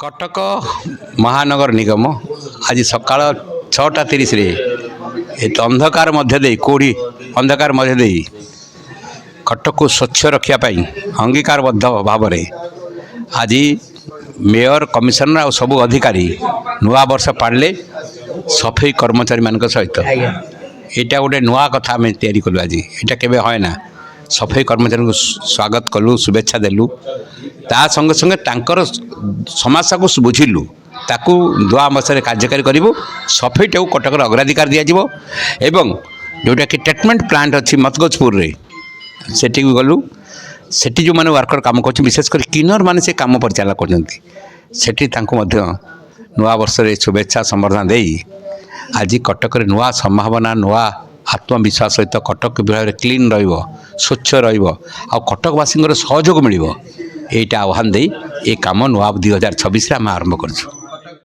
कटक महानगर निगम आज सकाळ 6:30 अंधकार मध्य दे कोड़ी अंधकार मध्य दे कटक को स्वच्छ रखापी अंगीकारबद्ध भाव आज मेयर कमिशनर आ सबू अधिकारी नुआ वर्ष पाड़े सफाई कर्मचारी मान सहित यहाँ गोटे नुआ कथा आम तैयारी कलु आज यहाँ केवे है ना सफाई कर्मचारी को स्वागत कलु शुभेच्छा देलु ता संगे संगे तांकर समस्या को बुझिलु ताकू दुआ मसरे कार्यकारी करूँ सफाईटा को कटक अग्राधिकार दिज्व एवं जोटा कि ट्रिटमेंट प्लांट अच्छी मतगजपुर रे सेठी गलु सेठी जो मैंने वर्कर काम कर विशेषकर क्लीनर मैंने से कम परिचालन कर नुआ वर्ष शुभेच्छा संबर्धना दे आज कटक नुआ संभावना नुआ आत्मविश्वास सहित कटक विभाग में क्लीन स्वच्छ रटकवासी सहयोग मिल यहाँ आह्वान दे ये कम नुआ 2026 आम आरंभ कर।